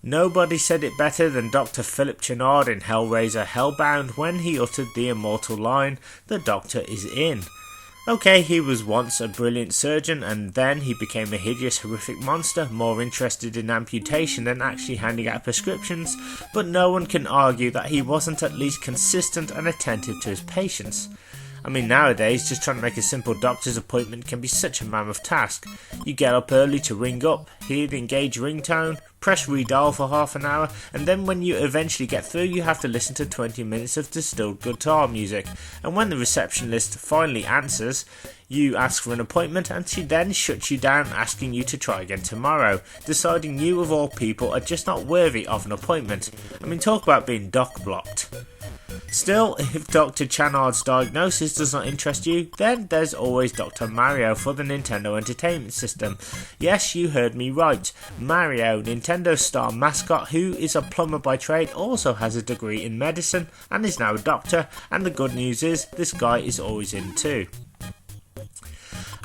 Nobody said it better than Dr Phillip Channard in Hellraiser Hell Bound when he uttered the immortal line, "The Doctor is in." Okay, he was once a brilliant surgeon and then he became a hideous, horrific monster, more interested in amputation than actually handing out prescriptions, but no one can argue that he wasn't at least consistent and attentive to his patients. I mean, nowadays, just trying to make a simple doctor's appointment can be such a mammoth task. You get up early to ring up, hear the engaged ringtone, press redial for half an hour, and then when you eventually get through, you have to listen to 20 minutes of distilled guitar music. And when the receptionist finally answers, you ask for an appointment and she then shuts you down, asking you to try again tomorrow, deciding you of all people are just not worthy of an appointment. I mean, talk about being doc blocked. Still, if Dr Channard's diagnosis does not interest you, then there's always Dr Mario for the Nintendo Entertainment System. Yes, you heard me right. Mario, Nintendo's star mascot, who is a plumber by trade, also has a degree in medicine and is now a doctor, and the good news is this guy is always in too.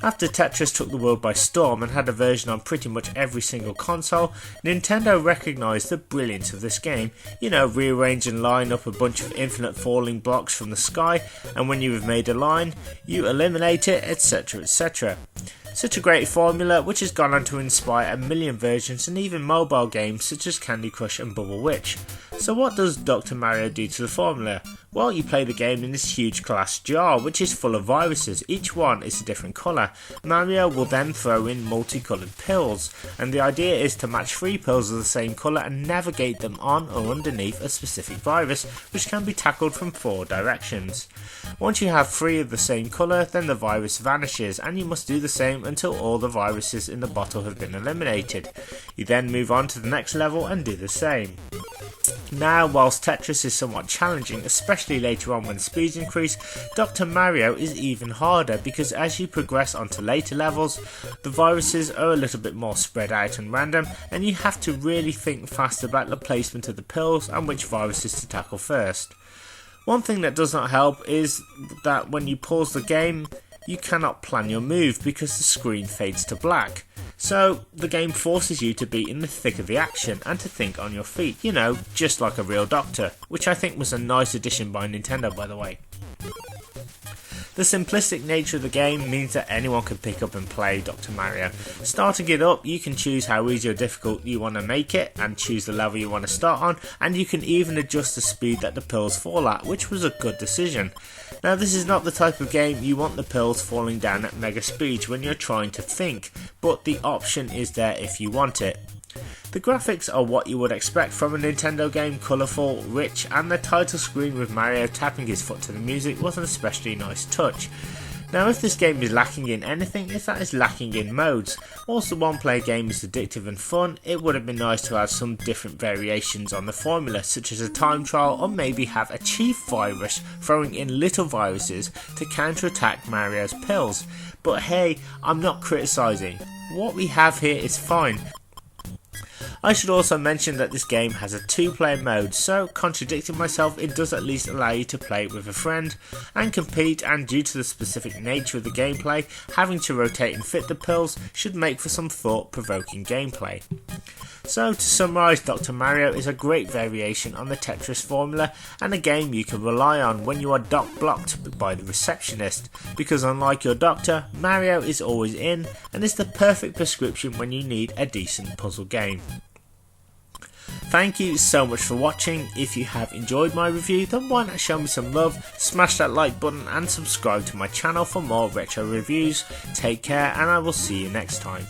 After Tetris took the world by storm and had a version on pretty much every single console, Nintendo recognised the brilliance of this game. You know, rearrange and line up a bunch of infinite falling blocks from the sky, and when you have made a line, you eliminate it, etc, etc. Such a great formula which has gone on to inspire a million versions and even mobile games such as Candy Crush and Bubble Witch. So what does Dr Mario do to the formula? Well, you play the game in this huge glass jar which is full of viruses, each one is a different colour. Mario will then throw in multicoloured pills, and the idea is to match 3 pills of the same colour and navigate them on or underneath a specific virus which can be tackled from 4 directions. Once you have 3 of the same colour, then the virus vanishes and you must do the same until all the viruses in the bottle have been eliminated. You then move on to the next level and do the same. Now, whilst Tetris is somewhat challenging, especially later on when speeds increase, Dr Mario is even harder because as you progress onto later levels, the viruses are a little bit more spread out and random, and you have to really think fast about the placement of the pills and which viruses to tackle first. One thing that does not help is that when you pause the game, you cannot plan your move because the screen fades to black. So the game forces you to be in the thick of the action and to think on your feet, you know, just like a real doctor, which I think was a nice addition by Nintendo, by the way. The simplistic nature of the game means that anyone can pick up and play Dr Mario. Starting it up, you can choose how easy or difficult you want to make it and choose the level you want to start on, and you can even adjust the speed that the pills fall at, which was a good decision. Now, this is not the type of game you want the pills falling down at mega speeds when you're trying to think, but the option is there if you want it. The graphics are what you would expect from a Nintendo game, colourful, rich, and the title screen with Mario tapping his foot to the music was an especially nice touch. Now, if this game is lacking in anything, it's that it's lacking in modes. Whilst the one-player game is addictive and fun, it would have been nice to have some different variations on the formula, such as a time trial, or maybe have a chief virus throwing in little viruses to counterattack Mario's pills. But hey, I'm not criticising. What we have here is fine. I should also mention that this game has a 2-player mode, so contradicting myself, it does at least allow you to play with a friend and compete, and due to the specific nature of the gameplay, having to rotate and fit the pills should make for some thought-provoking gameplay. So to summarise, Dr Mario is a great variation on the Tetris formula and a game you can rely on when you are doc blocked by the receptionist, because unlike your doctor, Mario is always in and is the perfect prescription when you need a decent puzzle game. Thank you so much for watching. If you have enjoyed my review, then why not show me some love, smash that like button and subscribe to my channel for more retro reviews. Take care and I will see you next time.